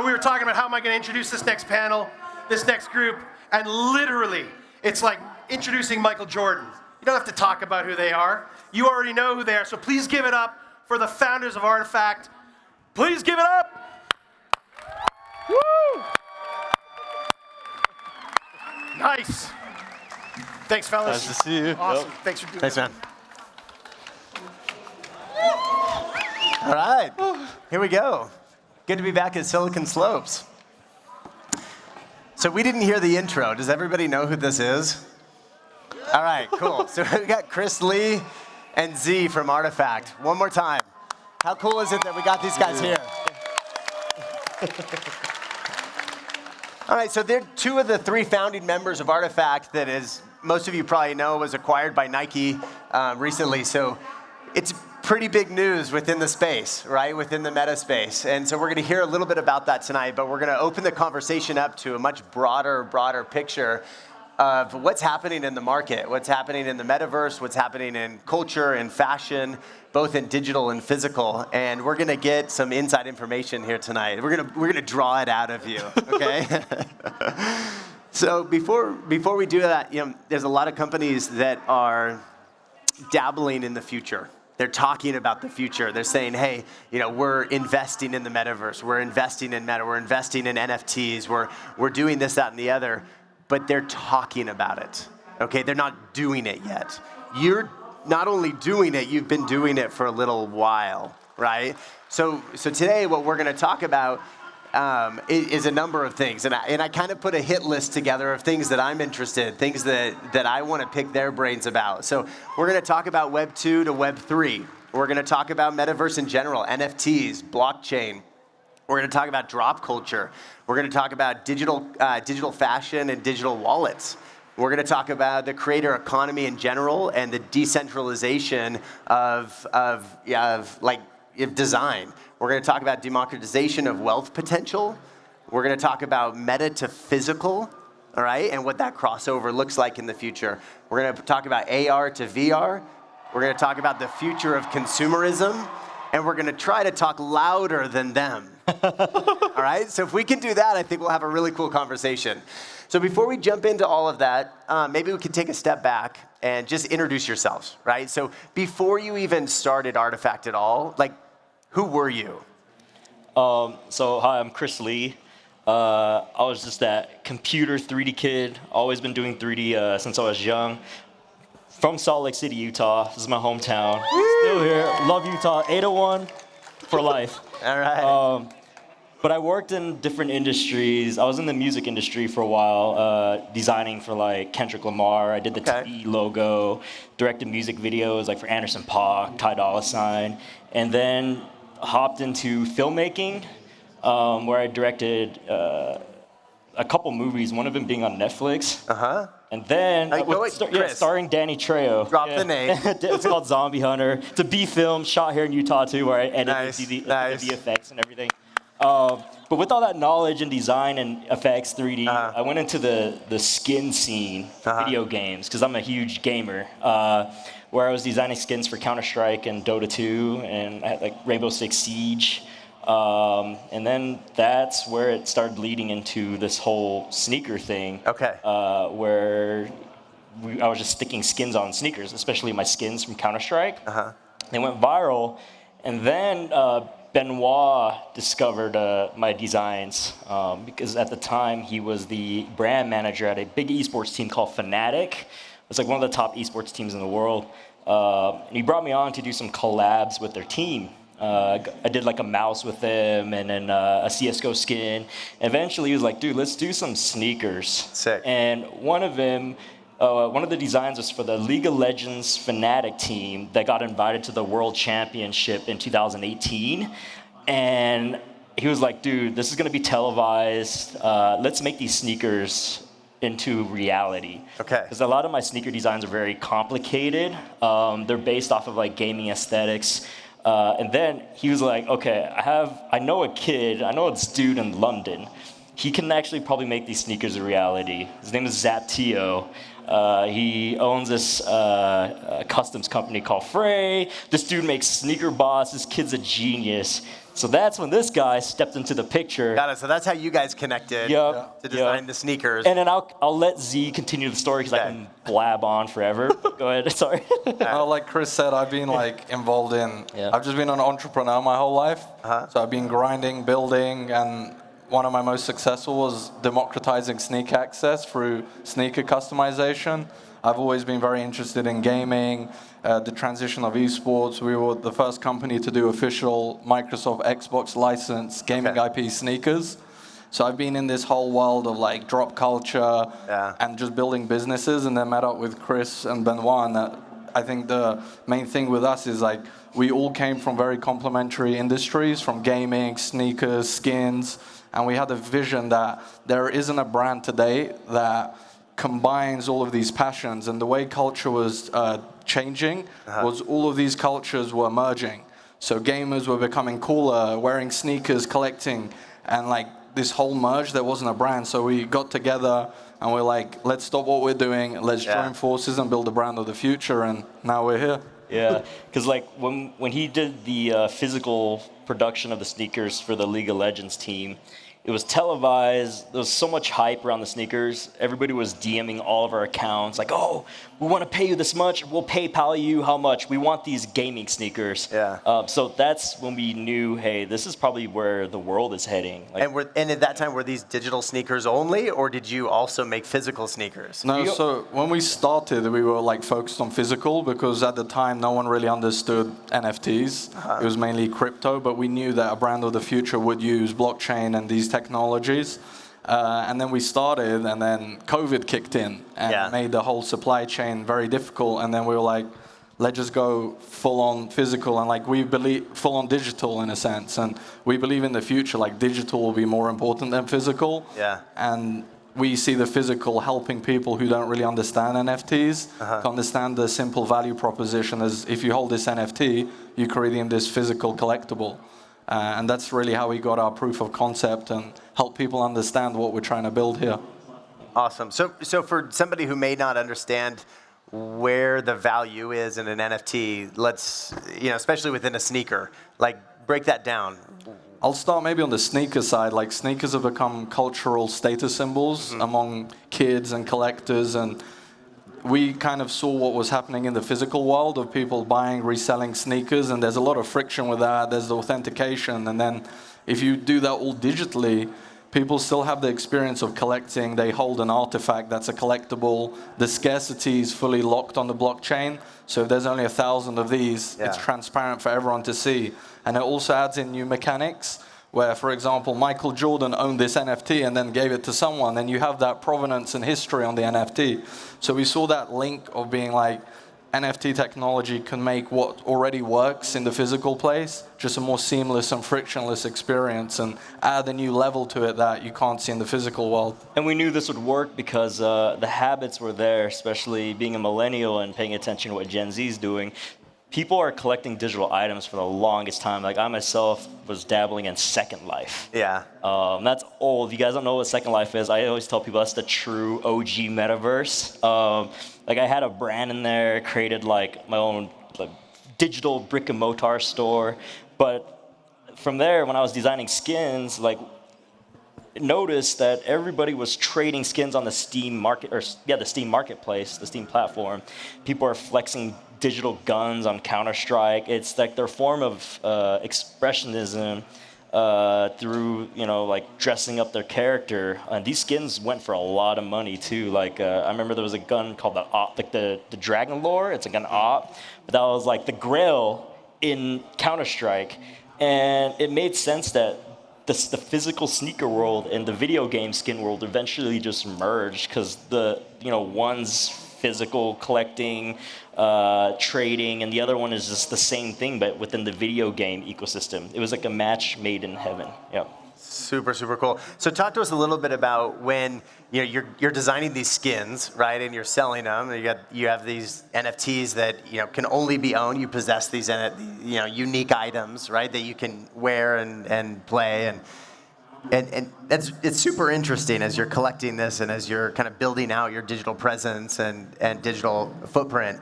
we were talking about how am I going to introduce this next panel, this next group, and literally, it's like introducing Michael Jordan. You don't have to talk about who they are. You already know who they are, so please give it up for the founders of RTFKT. Please give it up. Woo! Nice. Thanks, fellas. Nice to see you. Awesome. Yep. Thanks for doing Thanks, that. man. All right, here we go. Good to be back at Silicon Slopes. So we didn't hear the intro. Does everybody know who this is? All right, cool. So we got Chris Lee and Z from RTFKT. One more time. How cool is it that we got these guys here? All right, so they're two of the three founding members of RTFKT that, as most of you probably know, was acquired by Nike recently. So it's pretty big news within the space, right, within the meta space. And so we're going to hear a little bit about that tonight, but we're going to open the conversation up to a much broader picture of what's happening in the market, what's happening in the metaverse, what's happening in culture and fashion, both in digital and physical. And we're going to get some inside information here tonight. We're going to draw it out of you, okay? So before we do that, there's a lot of companies that are dabbling in the future. They're talking about the future. They're saying, hey, we're investing in the metaverse. We're investing in meta. We're investing in NFTs. We're doing this, that, and the other. But they're talking about it, okay? They're not doing it yet. You're not only doing it, you've been doing it for a little while, right? So today what we're going to talk about is a number of things. And I kind of put a hit list together of things that I'm interested in, things that I want to pick their brains about. So we're going to talk about Web 2 to Web 3. We're going to talk about metaverse in general, NFTs, blockchain. We're going to talk about drop culture. We're going to talk about digital fashion and digital wallets. We're going to talk about the creator economy in general and the decentralization of design. We're going to talk about democratization of wealth potential. We're going to talk about meta to physical, all right, and what that crossover looks like in the future. We're going to talk about AR to VR. We're going to talk about the future of consumerism, and we're going to try to talk louder than them. All right, so if we can do that, I think we'll have a really cool conversation. So before we jump into all of that, maybe we could take a step back and just introduce yourselves, right? So before you even started RTFKT at all, who were you? So hi, I'm Chris Lee. I was just that computer 3D kid, always been doing 3D since I was young. From Salt Lake City, Utah. This is my hometown. Still here. Love Utah. 801 for life. All right. But I worked in different industries. I was in the music industry for a while, designing for Kendrick Lamar. I did the TV logo, directed music videos for Anderson .Paak, Ty Dolla $ign, and then hopped into filmmaking, where I directed a couple movies, one of them being on Netflix. Uh-huh. And then, starring Danny Trejo. Drop the name. It's called Zombie Hunter. It's a B film, shot here in Utah too, where I edited the VFX and everything. But with all that knowledge in design and effects, 3D, I went into the skin scene for video games, because I'm a huge gamer, where I was designing skins for Counter-Strike and Dota 2, and I had Rainbow Six Siege. And then that's where it started leading into this whole sneaker thing, where I was just sticking skins on sneakers, especially my skins from Counter-Strike. They went viral, and then Benoit discovered my designs, because at the time he was the brand manager at a big esports team called Fnatic. It's one of the top esports teams in the world. And he brought me on to do some collabs with their team. I did a mouse with them, and then a CSGO skin. Eventually he was like, dude, let's do some sneakers. Sick. And one of the designs was for the League of Legends Fnatic team that got invited to the World Championship in 2018. And he was like, dude, this is going to be televised. Let's make these sneakers into reality. Because a lot of my sneaker designs are very complicated. They're based off of gaming aesthetics. And then he was like, okay, I know this dude in London. He can actually probably make these sneakers a reality. His name is Zaptio. He owns this customs company called Frey. This dude makes sneaker bots. This kid's a genius. So that's when this guy stepped into the picture. Got it. So that's how you guys connected to design the sneakers. And then I'll let Z continue the story because I can blab on forever. Go ahead. Sorry. Well, like Chris said, I've been like involved in. I've just been an entrepreneur my whole life. So I've been grinding, building, and one of my most successful was democratizing sneaker access through sneaker customization. I've always been very interested in gaming, the transition of esports. We were the first company to do official Microsoft Xbox licensed gaming IP sneakers. So I've been in this whole world of like drop culture and just building businesses, and then met up with Chris and Benoit. And I think the main thing with us is like we all came from very complementary industries, from gaming, sneakers, skins, and we had a vision that there isn't a brand today that combines all of these passions. And the way culture was changing was all of these cultures were merging. So gamers were becoming cooler, wearing sneakers, collecting, and like this whole merge, there wasn't a brand. So we got together and we're like, let's stop what we're doing, let's join forces and build a brand of the future, and now we're here. Yeah, because like when he did the physical production of the sneakers for the League of Legends team, it was televised. There was so much hype around the sneakers. Everybody was DMing all of our accounts, like, "Oh, we want to pay you this much. We'll PayPal you how much? We want these gaming sneakers." So that's when we knew, hey, this is probably where the world is heading. Like, and at that time, were these digital sneakers only, or did you also make physical sneakers? No, so when we started, we were like focused on physical because at the time, no one really understood NFTs. It was mainly crypto, but we knew that a brand of the future would use blockchain and these technologies. And then we started, and then COVID kicked in and made the whole supply chain very difficult. And then we were like, let's just go full on physical, and like we believe full on digital in a sense. And we believe in the future, like digital will be more important than physical. And we see the physical helping people who don't really understand NFTs to understand the simple value proposition as if you hold this NFT, you're creating this physical collectible. And that's really how we got our proof of concept and help people understand what we're trying to build here. Awesome. So for somebody who may not understand where the value is in an NFT, let's, especially within a sneaker, like break that down. I'll start maybe on the sneaker side. Like sneakers have become cultural status symbols among kids and collectors, and we kind of saw what was happening in the physical world of people buying, reselling sneakers, and there's a lot of friction with that. There's the authentication, and then if you do that all digitally, people still have the experience of collecting. They hold an artifact that's a collectible. The scarcity is fully locked on the blockchain, so if there's only 1,000 of these, it's transparent for everyone to see. And it also adds in new mechanics, where, for example, Michael Jordan owned this NFT and then gave it to someone, and you have that provenance and history on the NFT. So we saw that link of being like, NFT technology can make what already works in the physical place just a more seamless and frictionless experience, and add a new level to it that you can't see in the physical world. And we knew this would work because the habits were there, especially being a millennial and paying attention to what Gen Z is doing. People are collecting digital items for the longest time. Like I myself was dabbling in Second Life. That's old. If you guys don't know what Second Life is, I always tell people that's the true OG metaverse. Like I had a brand in there, created like my own like, digital brick and mortar store. But from there, when I was designing skins, like noticed that everybody was trading skins on the Steam market, the Steam marketplace, the Steam platform. People are flexing digital guns on Counter-Strike. It's like their form of expressionism through, like dressing up their character. And these skins went for a lot of money too. Like I remember there was a gun called the Op, like the Dragon Lore. It's like an Op, but that was like the Grail in Counter-Strike, and it made sense that the physical sneaker world and the video game skin world eventually just merged because one's physical collecting, trading, and the other one is just the same thing but within the video game ecosystem. It was like a match made in heaven. Super, super cool. So talk to us a little bit about when you're designing these skins, right, and you're selling them. And you have these NFTs that can only be owned. You possess these unique items, right, that you can wear and play, and it's super interesting as you're collecting this and as you're kind of building out your digital presence and digital footprint.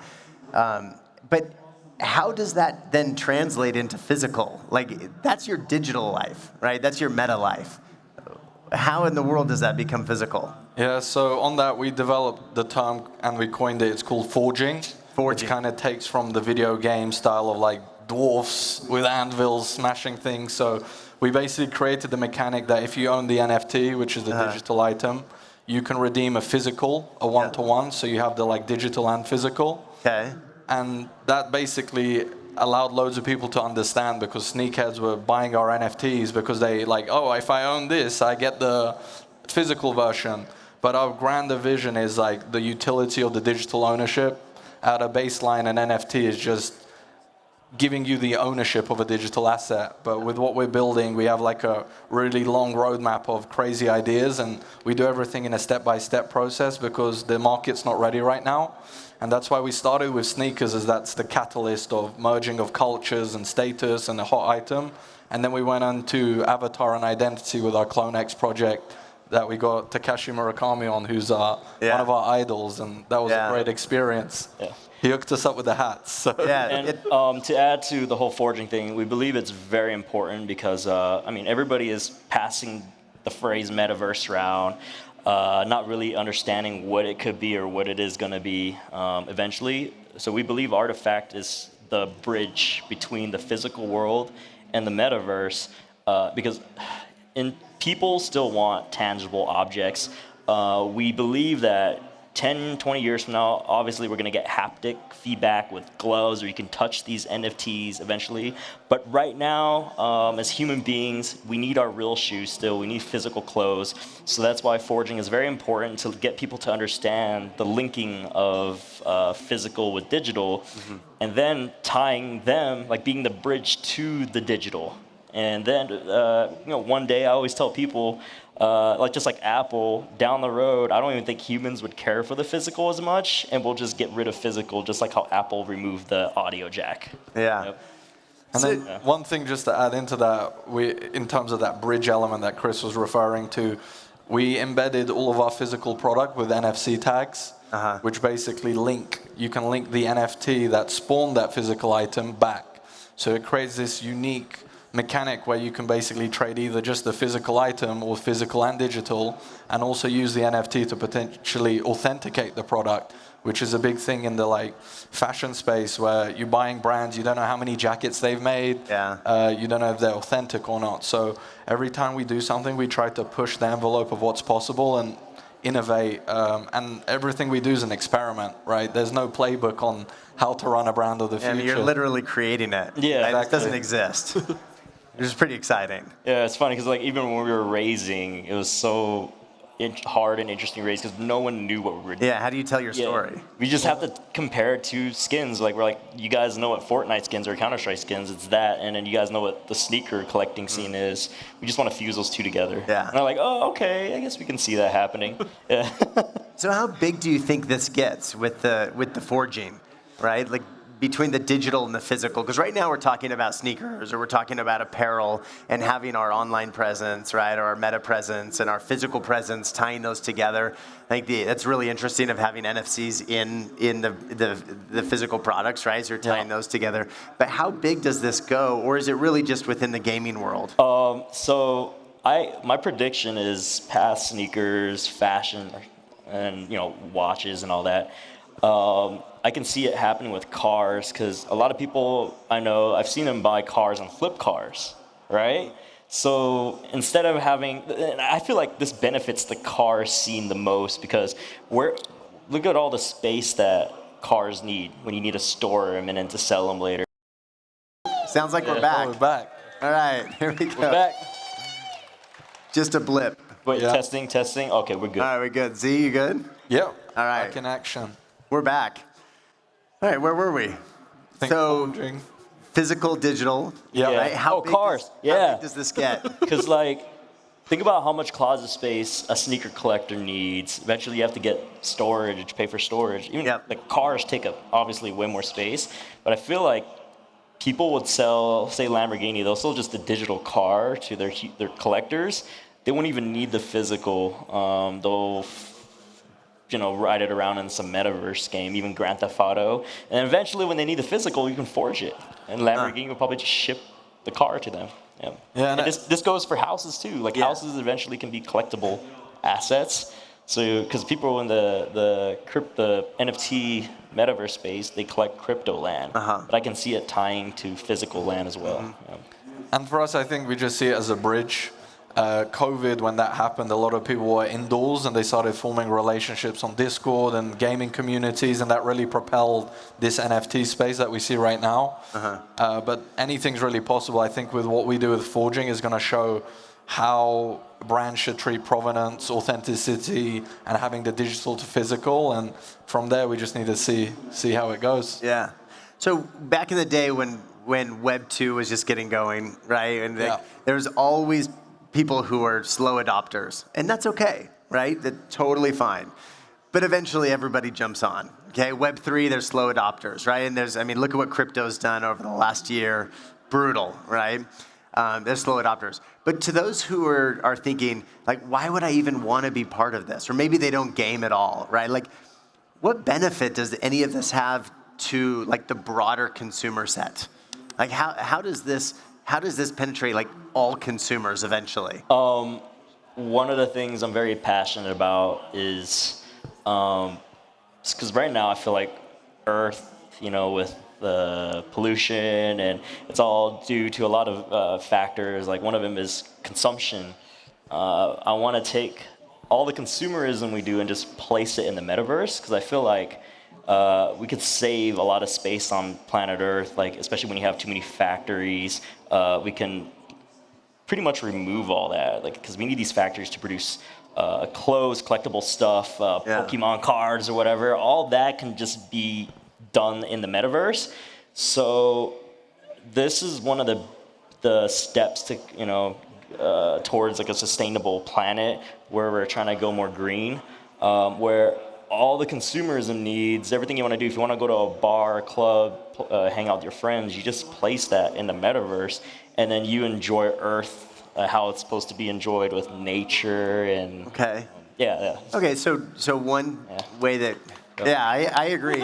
But how does that then translate into physical? Like, that's your digital life, right? That's your meta life. How in the world does that become physical? Yeah, so on that, we developed the term and we coined it. It's called forging. Which kind of takes from the video game style of like dwarfs with anvils smashing things. So we basically created the mechanic that if you own the NFT, which is the digital item, you can redeem a physical, a one-to-one. So you have the like digital and physical. Okay. And that basically allowed loads of people to understand, because sneakerheads were buying our NFTs because they like, oh, if I own this, I get the physical version. But our grander vision is like the utility of the digital ownership. At a baseline, an NFT is just giving you the ownership of a digital asset. But with what we're building, we have like a really long roadmap of crazy ideas, and we do everything in a step-by-step process because the market's not ready right now. And that's why we started with sneakers, as that's the catalyst of merging of cultures and status and a hot item. And then we went on to avatar and identity with our CloneX project that we got Takashi Murakami on, who's one of our idols, and that was a great experience. Yeah. He hooked us up with the hats. So. Yeah. And to add to the whole forging thing, we believe it's very important because, I mean, everybody is passing the phrase metaverse around, not really understanding what it could be or what it is going to be eventually. So we believe Artifact is the bridge between the physical world and the metaverse, because people still want tangible objects. We believe that 10, 20 years from now, obviously we're going to get haptic feedback with gloves, or you can touch these NFTs eventually. But right now, as human beings, we need our real shoes still. We need physical clothes. So that's why forging is very important, to get people to understand the linking of physical with digital, and then tying them, like being the bridge to the digital. And then, one day I always tell people, just like Apple, down the road, I don't even think humans would care for the physical as much, and we'll just get rid of physical, just like how Apple removed the audio jack. Yeah. Yep. And then one thing just to add into that, in terms of that bridge element that Chris was referring to, we embedded all of our physical product with NFC tags, which basically you can link the NFT that spawned that physical item back. So it creates this unique mechanic where you can basically trade either just the physical item or physical and digital, and also use the NFT to potentially authenticate the product, which is a big thing in the like fashion space, where you're buying brands, you don't know how many jackets they've made, you don't know if they're authentic or not. So every time we do something, we try to push the envelope of what's possible and innovate, and everything we do is an experiment, right? There's no playbook on how to run a brand of the future. And you're literally creating it. Yeah, right? exactly. It doesn't exist. Which is pretty exciting. Yeah, it's funny because like even when we were raising, it was so hard and interesting race because no one knew what we were doing. Yeah, how do you tell your story? We just have to compare it to skins. Like we're like, you guys know what Fortnite skins or Counter-Strike skins, it's that, and then you guys know what the sneaker collecting scene is. We just want to fuse those two together. Yeah. And I'm like, oh, okay, I guess we can see that happening. Yeah. So how big do you think this gets with the forging, right? Like between the digital and the physical? Because right now we're talking about sneakers, or we're talking about apparel and having our online presence, right, or our meta presence and our physical presence, tying those together. I think that's really interesting of having NFCs in the physical products, right? So you're tying those together. But how big does this go, or is it really just within the gaming world? So my prediction is past sneakers, fashion, and watches and all that. I can see it happening with cars because a lot of people I know, I've seen them buy cars on flip cars, right? So instead of having, I feel like this benefits the car scene the most because look at all the space that cars need when you need to store them and then to sell them later. Sounds like we're back. Oh, we're back. All right, here we go. We're back. Just a blip. Wait, testing. Okay, we're good. All right, we're good. Z, you good? Yep. All right. Back in action. We're back. All right, where were we? Forging. Physical, digital. Yeah. Right? How big cars. How big does this get? Because think about how much closet space a sneaker collector needs. Eventually, you have to get storage, pay for storage. Even cars take up obviously way more space. But I feel like people would sell, say Lamborghini, they'll sell just a digital car to their collectors. They won't even need the physical. They'll ride it around in some metaverse game, even Grand Theft Auto. And eventually, when they need the physical, you can forge it. And Lamborghini will probably just ship the car to them. Yeah. And this goes for houses too. Like houses eventually can be collectible assets. So, because people in the NFT metaverse space, they collect crypto land. But I can see it tying to physical land as well. And for us, I think we just see it as a bridge. COVID, when that happened, a lot of people were indoors and they started forming relationships on Discord and gaming communities, and that really propelled this NFT space that we see right now. But anything's really possible. I think with what we do with forging is going to show how brands should treat provenance, authenticity, and having the digital to physical. And from there, we just need to see how it goes. Yeah. So back in the day when Web 2 was just getting going, right? And there was always people who are slow adopters, and that's okay, right? That's totally fine. But eventually everybody jumps on, okay? Web 3, there's slow adopters, right? And look at what crypto's done over the last year. Brutal, right? There's slow adopters. But to those who are thinking, like, why would I even want to be part of this? Or maybe they don't game at all, right? Like, what benefit does any of this have to, like, the broader consumer set? Like, how does this penetrate, like, all consumers eventually? One of the things I'm very passionate about is, because right now I feel like Earth, with the pollution, and it's all due to a lot of factors. Like, one of them is consumption. I want to take all the consumerism we do and just place it in the metaverse, because I feel like we could save a lot of space on planet Earth, like especially when you have too many factories. We can pretty much remove all that, like, because we need these factories to produce clothes, collectible stuff, Pokemon cards or whatever. All that can just be done in the metaverse. So this is one of the steps to towards like a sustainable planet where we're trying to go more green, where all the consumerism needs, everything you want to do. If you want to go to a bar, a club, hang out with your friends, you just place that in the metaverse, and then you enjoy Earth how it's supposed to be enjoyed with nature and. Okay. Yeah. Okay, so one way that. Yeah, I agree.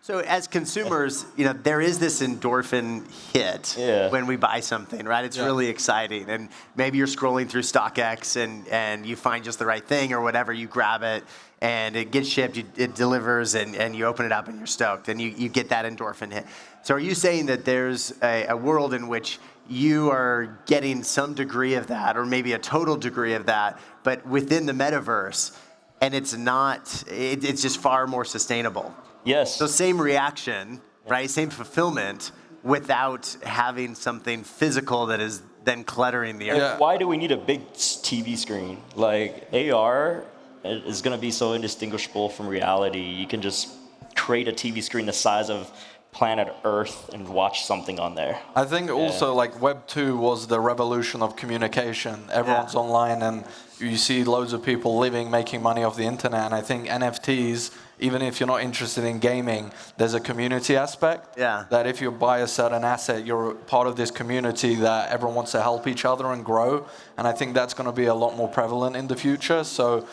So as consumers, there is this endorphin hit when we buy something, right? It's really exciting. And maybe you're scrolling through StockX and you find just the right thing or whatever, you grab it and it gets shipped, it delivers, and you open it up and you're stoked and you get that endorphin hit. So are you saying that there's a world in which you are getting some degree of that, or maybe a total degree of that, but within the metaverse, and it's just far more sustainable? Yes. So same reaction, right? Same fulfillment without having something physical that is then cluttering the earth. Why do we need a big TV screen? Like, AR is going to be so indistinguishable from reality. You can just create a TV screen the size of planet Earth and watch something on there. I think also like Web 2 was the revolution of communication. Everyone's online and you see loads of people living, making money off the internet. And I think NFTs, even if you're not interested in gaming, there's a community aspect. That if you buy a certain asset, you're part of this community that everyone wants to help each other and grow. And I think that's going to be a lot more prevalent in the future. So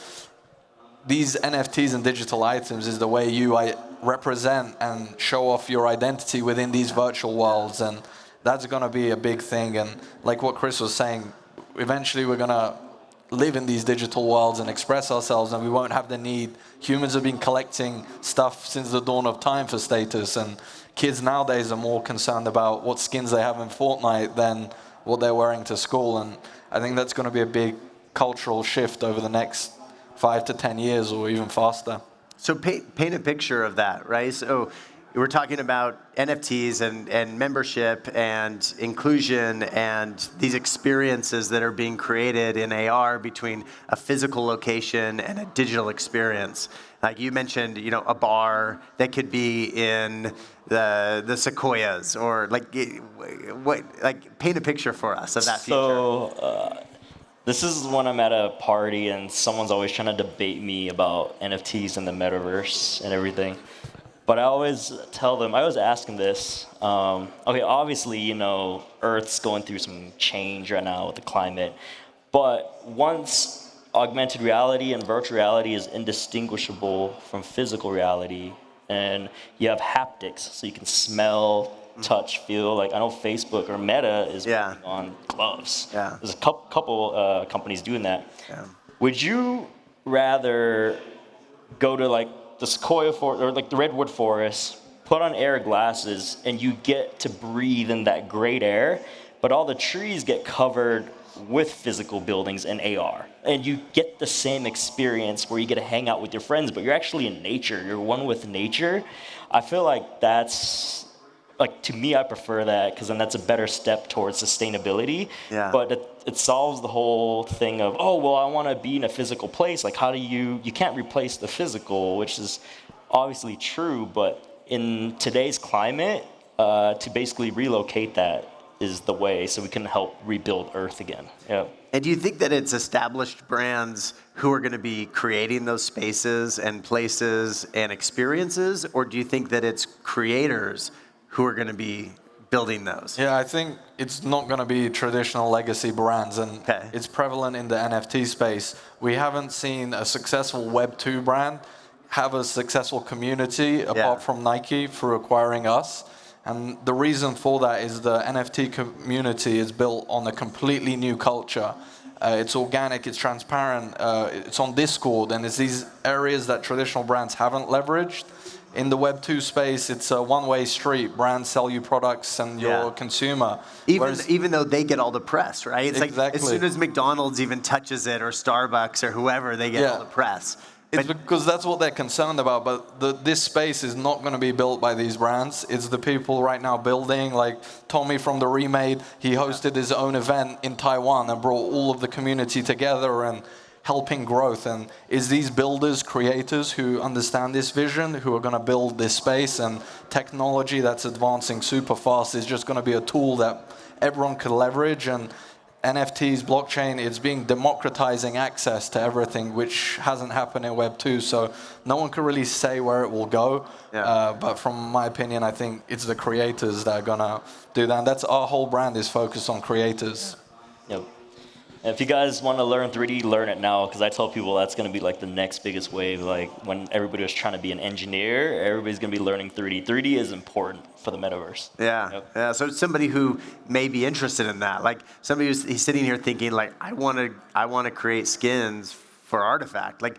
these NFTs and digital items is the way you represent and show off your identity within these virtual worlds. And that's going to be a big thing. And like what Chris was saying, eventually we're going to live in these digital worlds and express ourselves, and we won't have the need. Humans have been collecting stuff since the dawn of time for status, and kids nowadays are more concerned about what skins they have in Fortnite than what they're wearing to school. And I think that's going to be a big cultural shift over the next 5 to 10 years or even faster. So paint a picture of that, right? So we're talking about NFTs and membership and inclusion and these experiences that are being created in AR between a physical location and a digital experience. Like you mentioned, a bar that could be in the Sequoias, or paint a picture for us of that future. So this is when I'm at a party and someone's always trying to debate me about NFTs and the metaverse and everything. But I always ask them this. Okay, obviously, Earth's going through some change right now with the climate. But once augmented reality and virtual reality is indistinguishable from physical reality. And you have haptics, so you can smell, touch, feel. Like I know Facebook or Meta is working on gloves. Yeah. There's a couple companies doing that. Yeah. Would you rather go to like the Sequoia forest or like the redwood forest, put on AR glasses, and you get to breathe in that great air, but all the trees get covered with physical buildings and AR, and you get the same experience where you get to hang out with your friends, but you're actually in nature. You're one with nature. I feel like that's, like, to me, I prefer that because then that's a better step towards sustainability. Yeah. But it solves the whole thing of, oh, well, I want to be in a physical place. Like, how do you can't replace the physical, which is obviously true, but in today's climate, to basically relocate that is the way so we can help rebuild Earth again. Yeah. And do you think that it's established brands who are going to be creating those spaces and places and experiences, or do you think that it's creators who are going to be building those? Yeah, I think it's not going to be traditional legacy brands, and it's prevalent in the NFT space. We haven't seen a successful Web 2 brand have a successful community apart from Nike through acquiring us. And the reason for that is the NFT community is built on a completely new culture. It's organic, it's transparent, it's on Discord, and it's these areas that traditional brands haven't leveraged. In the Web 2 space, it's a one-way street. Brands sell you products and you're a consumer. Even though they get all the press, right? It's exactly. Like as soon as McDonald's even touches it, or Starbucks or whoever, they get all the press. It's because that's what they're concerned about, but this space is not going to be built by these brands. It's the people right now building, like Tommy from The Remade. He hosted his own event in Taiwan and brought all of the community together and helping growth. And it's these builders, creators who understand this vision, who are going to build this space, and technology that's advancing super fast is just going to be a tool that everyone can leverage. And NFTs, blockchain, it's being democratizing access to everything, which hasn't happened in Web 2. So no one can really say where it will go. But from my opinion, I think it's the creators that are going to do that. And that's our whole brand is focused on creators. Yep. If you guys want to learn 3D, learn it now, because I tell people that's going to be like the next biggest wave. Like when everybody was trying to be an engineer, everybody's going to be learning 3D. 3D is important for the metaverse. Yeah. So somebody who may be interested in that, like somebody who's sitting here thinking, like, I want to create skins for Artifact. Like,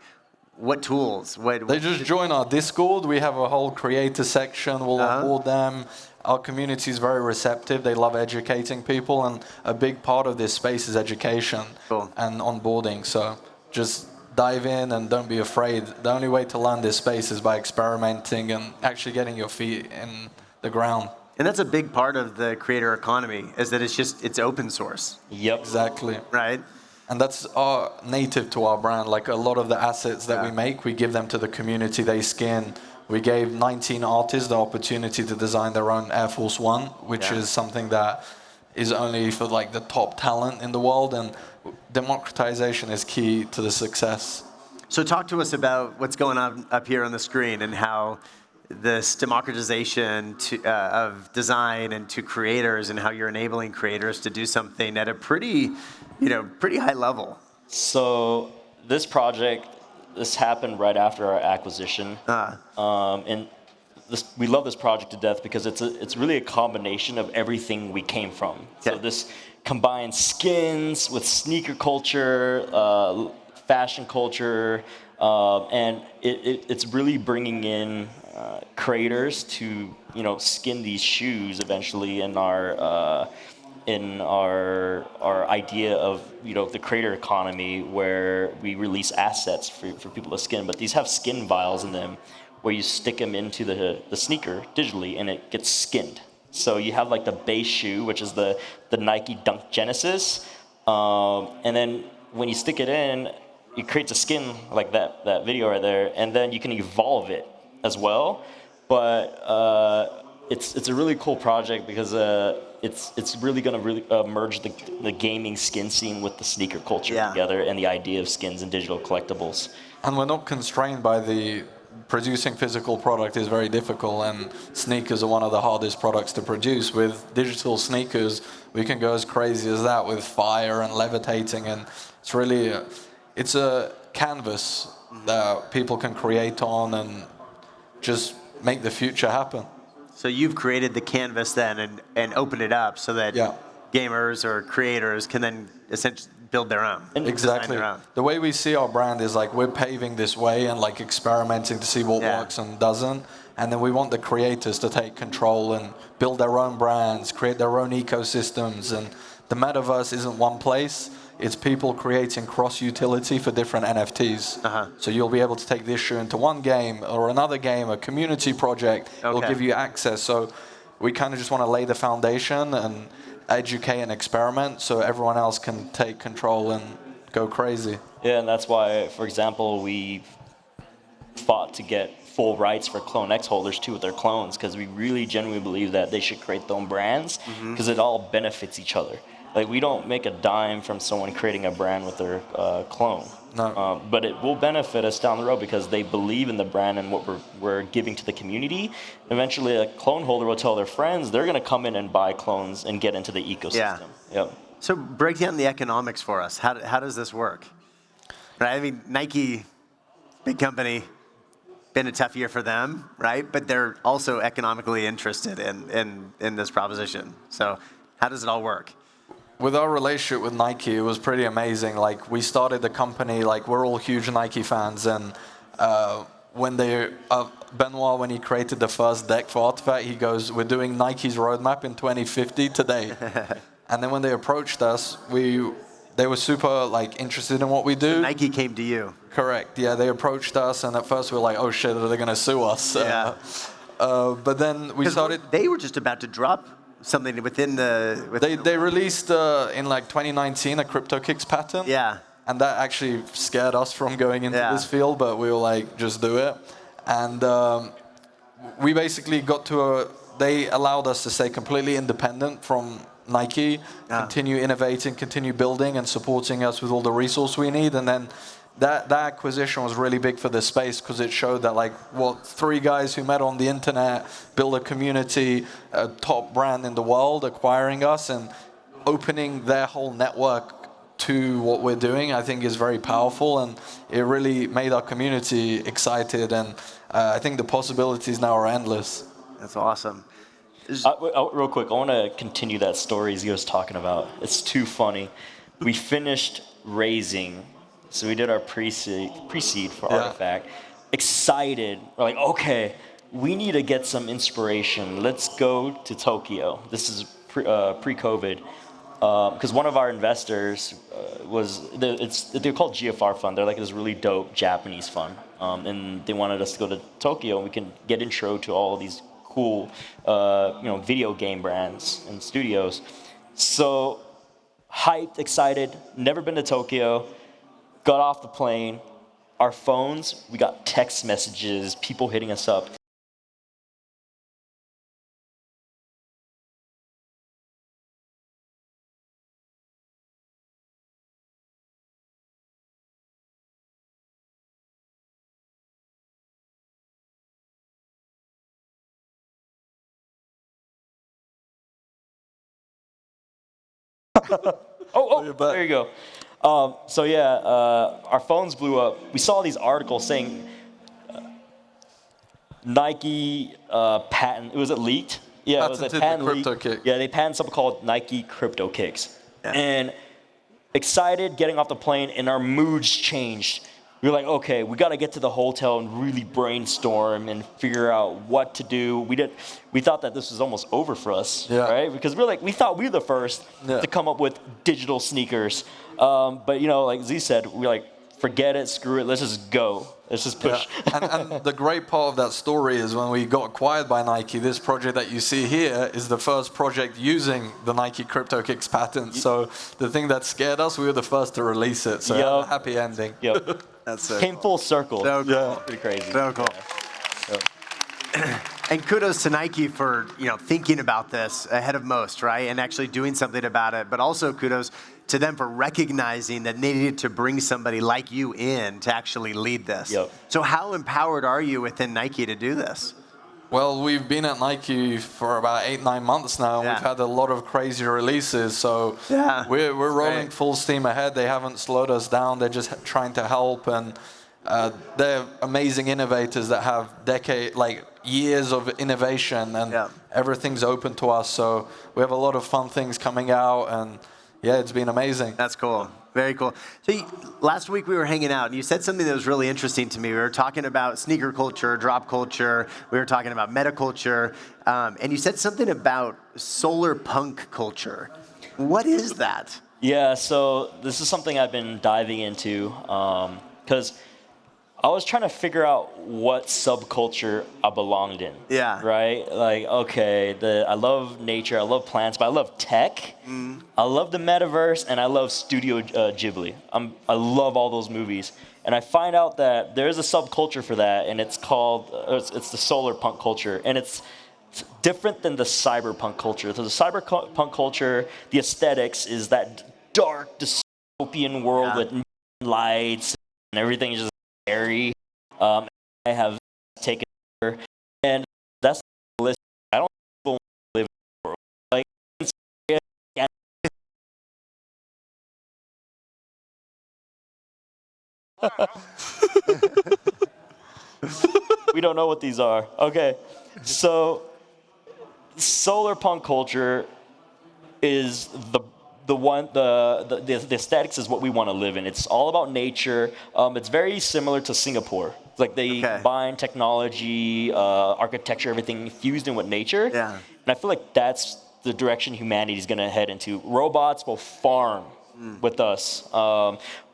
what tools? They just join our Discord. We have a whole creator section. We'll onboard them. Our community is very receptive. They love educating people, and a big part of this space is education and onboarding. So just dive in and don't be afraid. The only way to learn this space is by experimenting and actually getting your feet in the ground. And that's a big part of the creator economy, is that it's open source. Yep. Exactly. Right? And that's native to our brand. Like a lot of the assets that we make, we give them to the community. They skin. We gave 19 artists the opportunity to design their own Air Force One, which is something that is only for like the top talent in the world. And democratization is key to the success. So talk to us about what's going on up here on the screen and how this democratization of design and to creators, and how you're enabling creators to do something at a pretty high level. So this project, this happened right after our acquisition, and we love this project to death because it's really a combination of everything we came from. So this combines skins with sneaker culture, fashion culture, and it's really bringing in creators to skin these shoes eventually in our idea of the creator economy, where we release assets for people to skin, but these have skin vials in them where you stick them into the sneaker digitally and it gets skinned. So you have like the base shoe, which is the Nike Dunk Genesis, and then when you stick it in, it creates a skin like that video right there, and then you can evolve it as well. But it's a really cool project because it's really going to merge the gaming skin scene with the sneaker culture together, and the idea of skins and digital collectibles. And we're not constrained by producing physical product is very difficult, and sneakers are one of the hardest products to produce. With digital sneakers, we can go as crazy as that with fire and levitating, and it's really it's a canvas that people can create on and just make the future happen. So you've created the canvas then and opened it up so that gamers or creators can then essentially build their own. Exactly. Their own. The way we see our brand is like we're paving this way and like experimenting to see what works and doesn't. And then we want the creators to take control and build their own brands, create their own ecosystems. And the metaverse isn't one place. It's people creating cross-utility for different NFTs. So you'll be able to take this shoe into one game or another game, a community project. It'll give you access. So we kind of just want to lay the foundation and educate and experiment so everyone else can take control and go crazy. Yeah, and that's why, for example, we fought to get full rights for Clone X holders too with their clones, because we really genuinely believe that they should create their own brands, because it all benefits each other. Like, we don't make a dime from someone creating a brand with their clone. No. But it will benefit us down the road because they believe in the brand and what we're giving to the community. Eventually, a clone holder will tell their friends they're going to come in and buy clones and get into the ecosystem. Yep. So break down the economics for us. How does this work? Right? I mean, Nike, big company, been a tough year for them, right? But they're also economically interested in this proposition. So how does it all work? With our relationship with Nike, it was pretty amazing. Like, we started the company, like, we're all huge Nike fans, and when Benoit, when he created the first deck for Artifact, he goes, we're doing Nike's roadmap in 2050 today. And then when they approached us, they were super, like, interested in what we do. So Nike came to you. Correct, yeah, they approached us, and at first we were like, oh shit, are they gonna sue us? Yeah. But then we started... They were just about to drop something within the... They released in like 2019 a CryptoKicks patent. Yeah. And that actually scared us from going into this field, but we were like, just do it. And we basically got to they allowed us to stay completely independent from Nike, continue innovating, continue building and supporting us with all the resource we need. And then that acquisition was really big for this space because it showed that, like, three guys who met on the internet, build a community, a top brand in the world, acquiring us and opening their whole network to what we're doing, I think is very powerful, and it really made our community excited, and I think the possibilities now are endless. That's awesome. Real quick, I want to continue that story as you was talking about. It's too funny. We finished raising, so we did our pre-seed for Artifact. Excited, we're like, okay, we need to get some inspiration. Let's go to Tokyo. This is pre-COVID. Because one of our investors they're called GFR Fund. They're like this really dope Japanese fund, and they wanted us to go to Tokyo and we can get intro to all of these cool, video game brands and studios. So hyped, excited, never been to Tokyo. Got off the plane. Our phones, we got text messages, people hitting us up. There you go. Our phones blew up. We saw these articles saying Nike patent. Was it leaked? Yeah, it was a patent leak. Yeah, they patented something called Nike CryptoKicks. Yeah. And excited, getting off the plane, and our moods changed. We were like, okay, we got to get to the hotel and really brainstorm and figure out what to do. We thought that this was almost over for us, right? Because we thought we were the first to come up with digital sneakers. But like Z said, we're like, forget it, screw it, let's just go. Let's just push. Yeah. And the great part of that story is when we got acquired by Nike, this project that you see here is the first project using the Nike CryptoKicks patent. So the thing that scared us, we were the first to release it. So happy ending. Yep. That's so came full circle. So cool. Yeah. Pretty crazy. So cool. Yeah. And kudos to Nike for thinking about this ahead of most, right? And actually doing something about it. But also kudos to them for recognizing that they needed to bring somebody like you in to actually lead this. Yep. So how empowered are you within Nike to do this? Well, we've been at Nike for about 8-9 months now, and we've had a lot of crazy releases. So we're rolling full steam ahead. They haven't slowed us down. They're just trying to help, and they're amazing innovators that have years of innovation, and everything's open to us. So we have a lot of fun things coming out, and it's been amazing. That's cool. Very cool. So last week we were hanging out, and you said something that was really interesting to me. We were talking about sneaker culture, drop culture. We were talking about meta culture, and you said something about solar punk culture. What is that? Yeah, so this is something I've been diving into because I was trying to figure out what subculture I belonged in. Yeah. Right? Like, okay, I love nature, I love plants, but I love tech. I love the metaverse, and I love Studio Ghibli. I love all those movies. And I find out that there is a subculture for that, and it's called, it's the solar punk culture. And it's different than the cyberpunk culture. So the cyberpunk culture, the aesthetics is that dark, dystopian world with lights, and everything is just scary. I have taken over, and that's the list. I don't want to live in the world. Like, we don't know what these are. Okay, so solar punk culture is the aesthetics is what we want to live in. It's all about nature. It's very similar to Singapore. It's like they combine technology, architecture, everything fused in with nature. Yeah. And I feel like that's the direction humanity is going to head into. Robots will farm with us.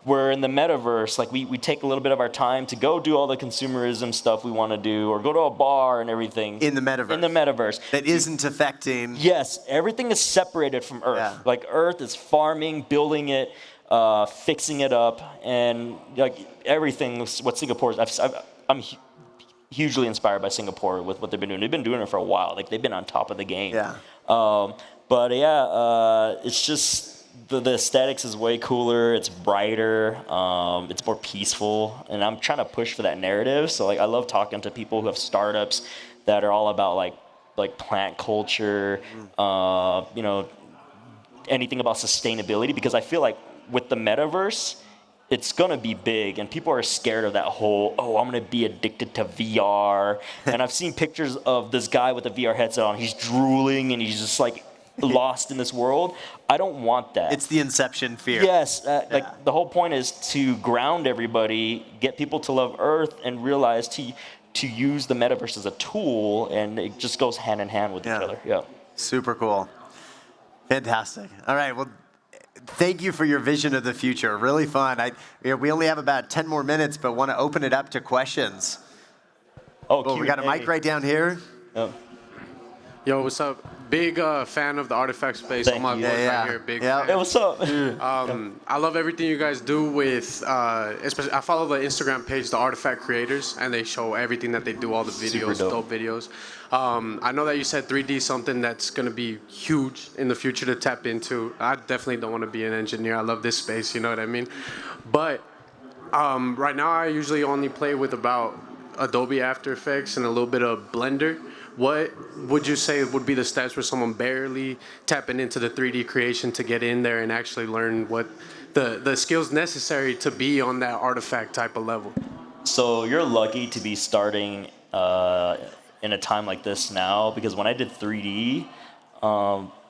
We're in the metaverse. Like we take a little bit of our time to go do all the consumerism stuff we want to do, or go to a bar and everything. In the metaverse. In the metaverse. That isn't affecting. Yes, everything is separated from Earth. Yeah. Like Earth is farming, building it, fixing it up, and like everything. What Singapore is, I'm hugely inspired by Singapore with what they've been doing. They've been doing it for a while. Like they've been on top of the game. Yeah. It's just. The aesthetics is way cooler. It's brighter. It's more peaceful, and I'm trying to push for that narrative. So like, I love talking to people who have startups that are all about like plant culture, anything about sustainability. Because I feel like with the metaverse, it's gonna be big, and people are scared of that whole, I'm gonna be addicted to VR. And I've seen pictures of this guy with a VR headset on. He's drooling, and he's just like lost in this world. I don't want that. It's the inception fear. Yes, like the whole point is to ground everybody, get people to love Earth, and realize to use the metaverse as a tool, and it just goes hand in hand with each other. Yeah. Super cool. Fantastic. All right. Well, thank you for your vision of the future. Really fun. We only have about 10 more minutes, but want to open it up to questions. Oh, we got a mic right down here. Oh. Yo, what's up? Big fan of the artifact space. Thank my you. right here. Big fan. Hey, what's up? I love everything you guys do with, especially I follow the Instagram page, the Artifact Creators, and they show everything that they do, all the videos, dope videos. I know that you said 3D is something that's going to be huge in the future to tap into. I definitely don't want to be an engineer. I love this space, you know what I mean? But right now I usually only play with about Adobe After Effects and a little bit of Blender. What would you say would be the steps for someone barely tapping into the 3D creation to get in there and actually learn what the skills necessary to be on that artifact type of level? So you're lucky to be starting in a time like this now, because when I did 3D,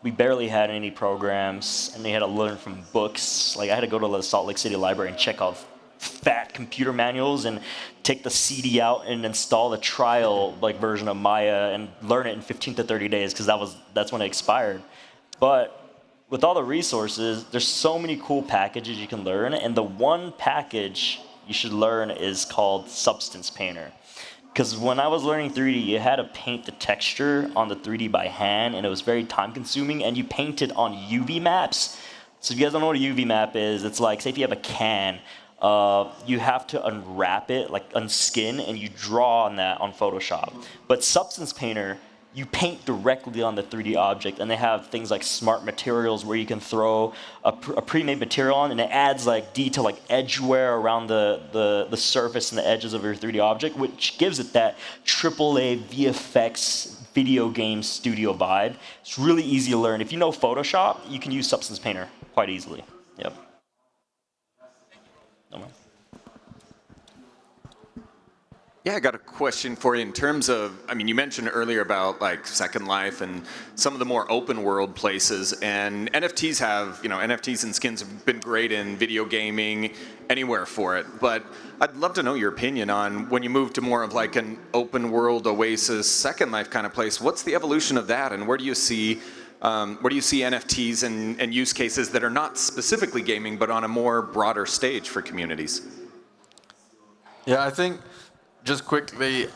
we barely had any programs, and they had to learn from books. Like I had to go to the Salt Lake City Library and check out fat computer manuals and take the CD out and install the trial version of Maya and learn it in 15 to 30 days, because that's when it expired. But with all the resources, there's so many cool packages you can learn, and the one package you should learn is called Substance Painter. Because when I was learning 3D, you had to paint the texture on the 3D by hand, and it was very time consuming, and you painted on UV maps. So if you guys don't know what a UV map is, it's like, say if you have a can, you have to unwrap it, like unskin, and you draw on that on Photoshop. But Substance Painter you paint directly on the 3D object, and they have things like smart materials where you can throw a pre-made material on, and it adds like detail, like edge wear around the surface and the edges of your 3D object, which gives it that AAA VFX video game studio vibe. It's really easy to learn. If you know Photoshop, you can use Substance Painter quite easily. Yep. No more. Yeah, I got a question for you in terms of, I mean, you mentioned earlier about like Second Life and some of the more open world places, and NFTs have, NFTs and skins have been great in video gaming, anywhere for it. But I'd love to know your opinion on when you move to more of like an open world Oasis Second Life kind of place, what's the evolution of that, and where do you see NFTs and use cases that are not specifically gaming, but on a more broader stage for communities? Yeah, I think just quickly,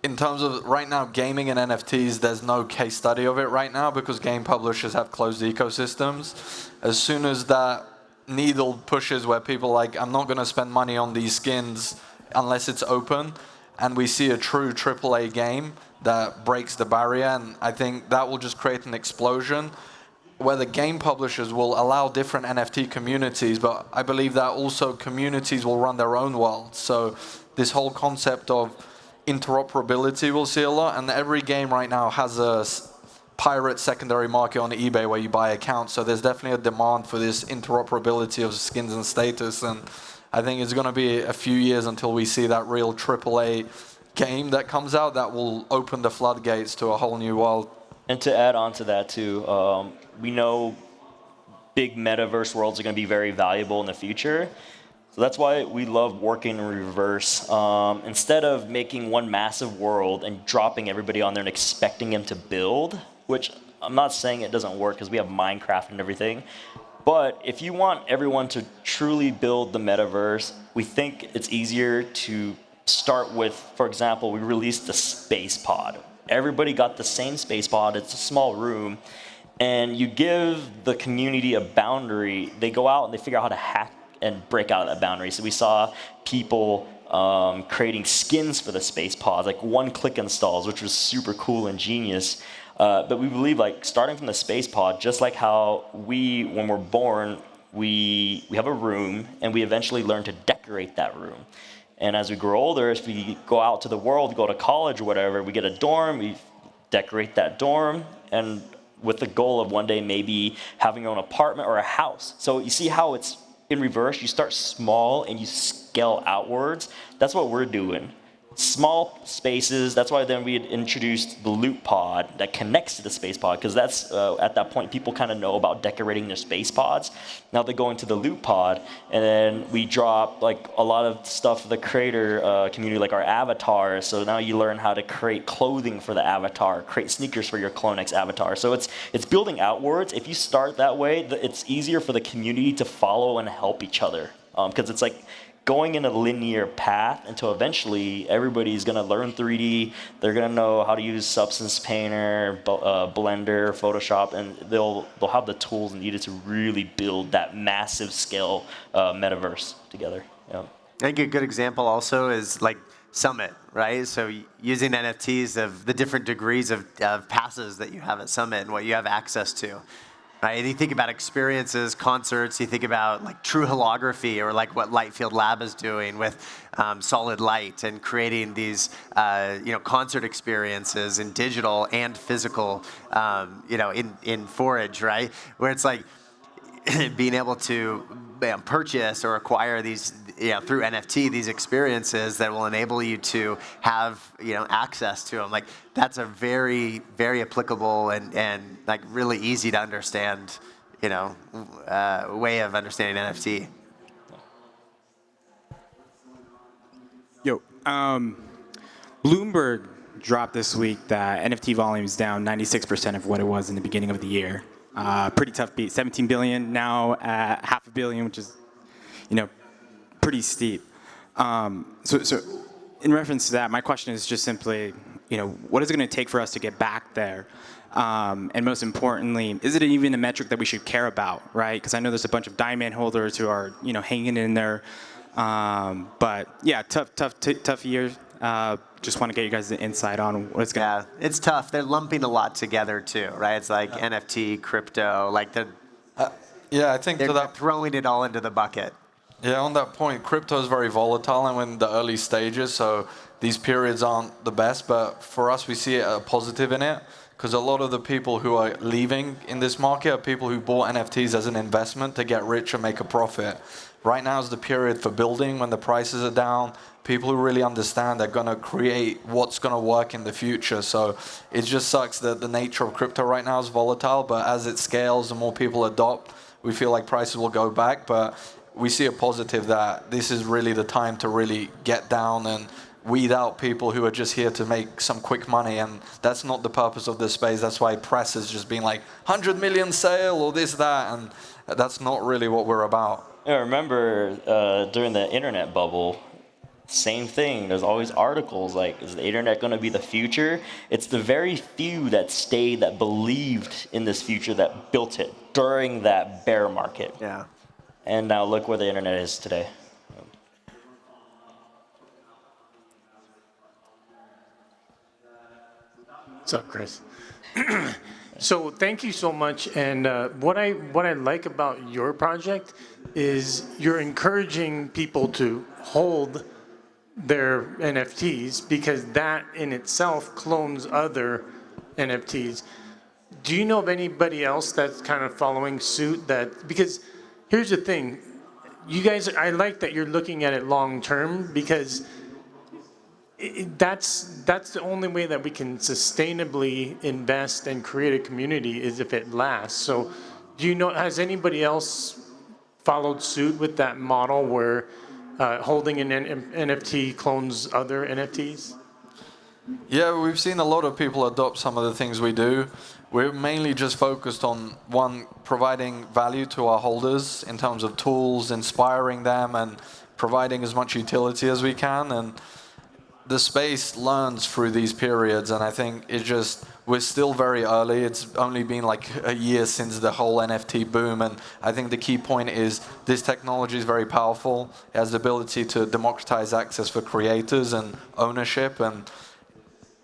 in terms of right now, gaming and NFTs, there's no case study of it right now because game publishers have closed ecosystems. As soon as that needle pushes where people are like, I'm not going to spend money on these skins unless it's open, and we see a true AAA game that breaks the barrier, and I think that will just create an explosion where the game publishers will allow different NFT communities, but I believe that also communities will run their own world. So this whole concept of interoperability we'll see a lot, and every game right now has a pirate secondary market on eBay where you buy accounts, so there's definitely a demand for this interoperability of skins and status, and I think it's going to be a few years until we see that real AAA game that comes out that will open the floodgates to a whole new world. And to add on to that too, we know big metaverse worlds are going to be very valuable in the future. So that's why we love working in reverse. Instead of making one massive world and dropping everybody on there and expecting them to build, which I'm not saying it doesn't work because we have Minecraft and everything, but if you want everyone to truly build the metaverse, we think it's easier to start with, for example, we released the space pod. Everybody got the same space pod. It's a small room. And you give the community a boundary. They go out and they figure out how to hack and break out of that boundary. So we saw people creating skins for the space pods, like one-click installs, which was super cool and genius. But we believe, like, starting from the space pod, just like how when we're born, we have a room, and we eventually learn to decorate that room. And as we grow older, if we go out to the world, go to college or whatever, we get a dorm, we decorate that dorm, and with the goal of one day maybe having your own apartment or a house. So you see how it's in reverse? You start small and you scale outwards. That's what we're doing. Small spaces. That's why then we had introduced the loot pod that connects to the space pod, because that's at that point people kind of know about decorating their space pods. Now they go into the loot pod, and then we drop like a lot of stuff for the creator community, like our avatars. So now you learn how to create clothing for the avatar, create sneakers for your CloneX avatar. So it's building outwards. If you start that way, it's easier for the community to follow and help each other, because it's like going in a linear path until eventually everybody's going to learn 3D. They're going to know how to use Substance Painter, Blender, Photoshop, and they'll have the tools needed to really build that massive scale metaverse together. Yeah. I think a good example also is like Summit, right? So using NFTs of the different degrees of passes that you have at Summit and what you have access to. Right? And you think about experiences, concerts, you think about like true holography, or like what Lightfield Lab is doing with solid light and creating these concert experiences in digital and physical, in Forage, right? Where it's like being able to purchase or acquire these through NFT, these experiences that will enable you to have access to them. Like that's a very, very applicable and like really easy to understand way of understanding NFT. Yo, Bloomberg dropped this week that NFT volume is down 96% of what it was in the beginning of the year. Pretty tough beat. 17 billion now at $500 million, which is pretty steep. So in reference to that, my question is just simply, what is it going to take for us to get back there? And most importantly, is it even a metric that we should care about, right? Because I know there's a bunch of diamond holders who are, hanging in there. But yeah, tough year. just want to get you guys the insight on what's going to. Yeah, it's tough. They're lumping a lot together too, right? It's like NFT, crypto, like yeah, I think they're throwing it all into the bucket. Yeah, on that point, crypto is very volatile and we're in the early stages, so these periods aren't the best, but for us, we see a positive in it, because a lot of the people who are leaving in this market are people who bought NFTs as an investment to get rich and make a profit. Right now is the period for building when the prices are down. People who really understand are going to create what's going to work in the future. So it just sucks that the nature of crypto right now is volatile, but as it scales and more people adopt, we feel like prices will go back. But we see a positive that this is really the time to really get down and weed out people who are just here to make some quick money, and that's not the purpose of this space. That's why press has just been like 100 million sale or this, that, and that's not really what we're about. I remember during the internet bubble, same thing. There's always articles like, is the internet going to be the future? It's the very few that stayed, that believed in this future, that built it during that bear market. Yeah. And now look where the internet is today. What's up, Chris? So thank you so much. And what I like about your project is you're encouraging people to hold their NFTs, because that in itself clones other NFTs. Do you know of anybody else that's kind of following suit? That, because here's the thing, you guys, I like that you're looking at it long term, because that's the only way that we can sustainably invest and create a community, is if it lasts. So do you know, has anybody else followed suit with that model where holding an NFT clones other NFTs? Yeah, we've seen a lot of people adopt some of the things we do. We're mainly just focused on, one, providing value to our holders in terms of tools, inspiring them, and providing as much utility as we can. And the space learns through these periods, and I think it's just, we're still very early. It's only been like a year since the whole NFT boom, and I think the key point is this technology is very powerful. It has the ability to democratize access for creators and ownership, and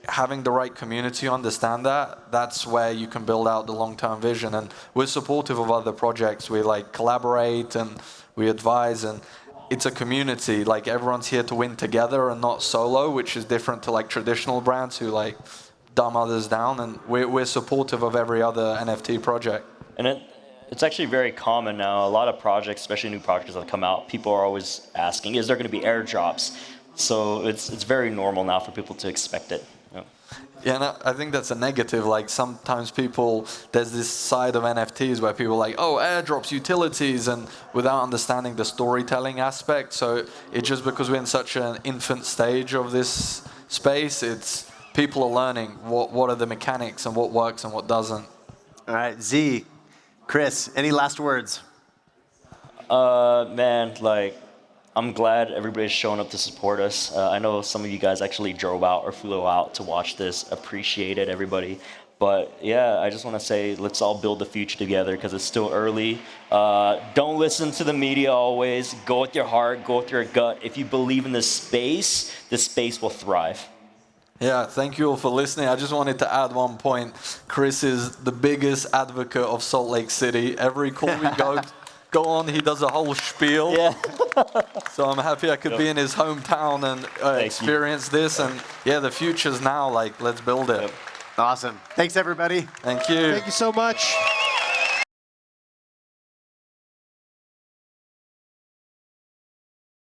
having the right community understand that, that's where you can build out the long-term vision. And we're supportive of other projects. We like collaborate and we advise, and it's a community. Like, everyone's here to win together and not solo, which is different to like traditional brands who like dumb others down. And we're supportive of every other NFT project. And it's actually very common now. A lot of projects, especially new projects that come out, people are always asking, is there going to be airdrops? So it's very normal now for people to expect it. Yeah, and I think that's a negative. Like, sometimes there's this side of NFTs where people are like, oh, airdrops, utilities, and without understanding the storytelling aspect. So it's just because we're in such an infant stage of this space, it's people are learning what are the mechanics and what works and what doesn't. All right, Z, Chris, any last words? Man, like, I'm glad everybody's showing up to support us. I know some of you guys actually drove out or flew out to watch this. Appreciate it, everybody. But yeah, I just want to say, let's all build the future together, because it's still early. Don't listen to the media always. Go with your heart, go with your gut. If you believe in this space will thrive. Yeah, thank you all for listening. I just wanted to add one point. Chris is the biggest advocate of Salt Lake City. Every call we go on, he does a whole spiel. Yeah. So I'm happy I could be in his hometown and experience this. And yeah, the future's now. Like, let's build it. Awesome. Thanks, everybody. Thank you. Thank you so much.